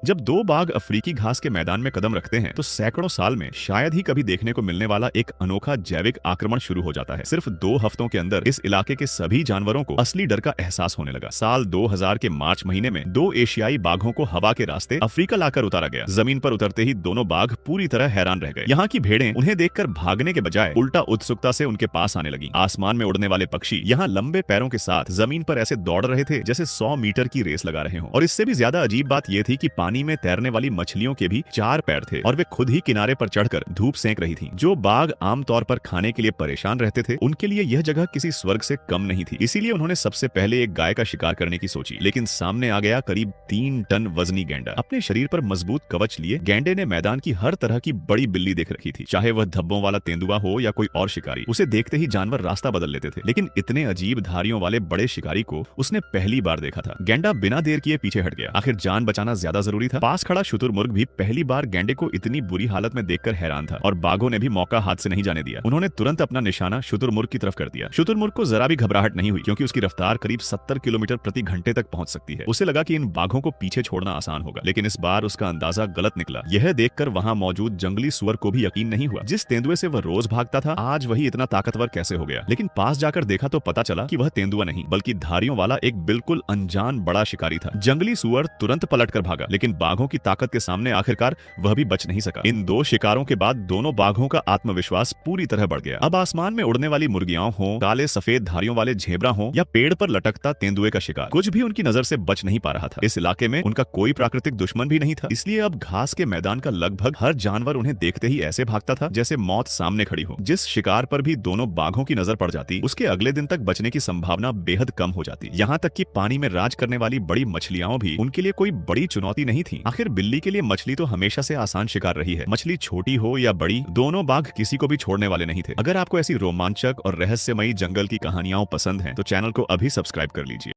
जब दो बाघ अफ्रीकी घास के मैदान में कदम रखते हैं तो सैकड़ों साल में शायद ही कभी देखने को मिलने वाला एक अनोखा जैविक आक्रमण शुरू हो जाता है। सिर्फ 2 हफ्तों के अंदर इस इलाके के सभी जानवरों को असली डर का एहसास होने लगा। साल 2000 के मार्च महीने में 2 एशियाई बाघों को हवा के रास्ते अफ्रीका लाकर उतारा गया। जमीन पर उतरते ही दोनों बाघ पूरी तरह हैरान रह गए। यहाँ की भेड़ें उन्हें देखकर भागने के बजाय उल्टा उत्सुकता से उनके पास आने लगी। आसमान में उड़ने वाले पक्षी यहाँ लंबे पैरों के साथ जमीन पर ऐसे दौड़ रहे थे जैसे 100 मीटर की रेस लगा रहे हों। और इससे भी ज्यादा अजीब बात यह थी कि पानी में तैरने वाली मछलियों के भी 4 पैर थे और वे खुद ही किनारे पर चढ़कर धूप सेंक रही थीं। जो बाघ आमतौर पर खाने के लिए परेशान रहते थे, उनके लिए यह जगह किसी स्वर्ग से कम नहीं थी। इसीलिए उन्होंने सबसे पहले एक गाय का शिकार करने की सोची, लेकिन सामने आ गया करीब 3 टन वजनी गैंडा। अपने शरीर पर मजबूत कवच लिए गैंडे ने मैदान की हर तरह की बड़ी बिल्ली देख रखी थी, चाहे वह धब्बों वाला तेंदुआ हो या कोई और शिकारी। उसे देखते ही जानवर रास्ता बदल लेते थे, लेकिन इतने अजीब धारियों वाले बड़े शिकारी को उसने पहली बार देखा था। गैंडा बिना देर किए पीछे हट गया। आखिर जान बचाना ज्यादा जरूरी था। पास खड़ा शुतुरमुर्ग भी पहली बार गैंडे को इतनी बुरी हालत में देखकर हैरान था और बाघों ने भी मौका हाथ से नहीं जाने दिया। उन्होंने तुरंत अपना निशाना शुतुरमुर्ग की तरफ कर दिया। शुतुरमुर्ग को जरा भी घबराहट नहीं हुई, क्योंकि उसकी रफ्तार करीब 70 किलोमीटर प्रति घंटे तक पहुंच सकती है। उसे लगा कि इन बाघों को पीछे छोड़ना आसान होगा, लेकिन इस बार उसका अंदाजा गलत निकला। यह देखकर वहां मौजूद जंगली सुअर को भी यकीन नहीं हुआ। जिस तेंदुए से वह रोज भागता था, आज वही इतना ताकतवर कैसे हो गया। लेकिन पास जाकर देखा तो पता चला कि वह तेंदुआ नहीं, बल्कि धारियों वाला एक बिल्कुल अनजान बड़ा शिकारी था। जंगली सुअर तुरंत पलटकर भागा, लेकिन बाघों की ताकत के सामने आखिरकार वह भी बच नहीं सका। इन 2 शिकारों के बाद दोनों बाघों का आत्मविश्वास पूरी तरह बढ़ गया। अब आसमान में उड़ने वाली मुर्गियां हों, काले सफेद धारियों वाले झेबरा हों या पेड़ पर लटकता तेंदुए का शिकार, कुछ भी उनकी नजर से बच नहीं पा रहा था। इस इलाके में उनका कोई प्राकृतिक दुश्मन भी नहीं था, इसलिए अब घास के मैदान का लगभग हर जानवर उन्हें देखते ही ऐसे भागता था जैसे मौत सामने खड़ी हो। जिस शिकार पर भी दोनों बाघों की नजर पड़ जाती, उसके अगले दिन तक बचने की संभावना बेहद कम हो जाती। यहाँ तक कि पानी में राज करने वाली बड़ी मछलियां भी उनके लिए कोई बड़ी चुनौती नहीं थी। आखिर बिल्ली के लिए मछली तो हमेशा से आसान शिकार रही है। मछली छोटी हो या बड़ी, दोनों बाघ किसी को भी छोड़ने वाले नहीं थे। अगर आपको ऐसी रोमांचक और रहस्यमयी जंगल की कहानियां पसंद हैं, तो चैनल को अभी सब्सक्राइब कर लीजिए।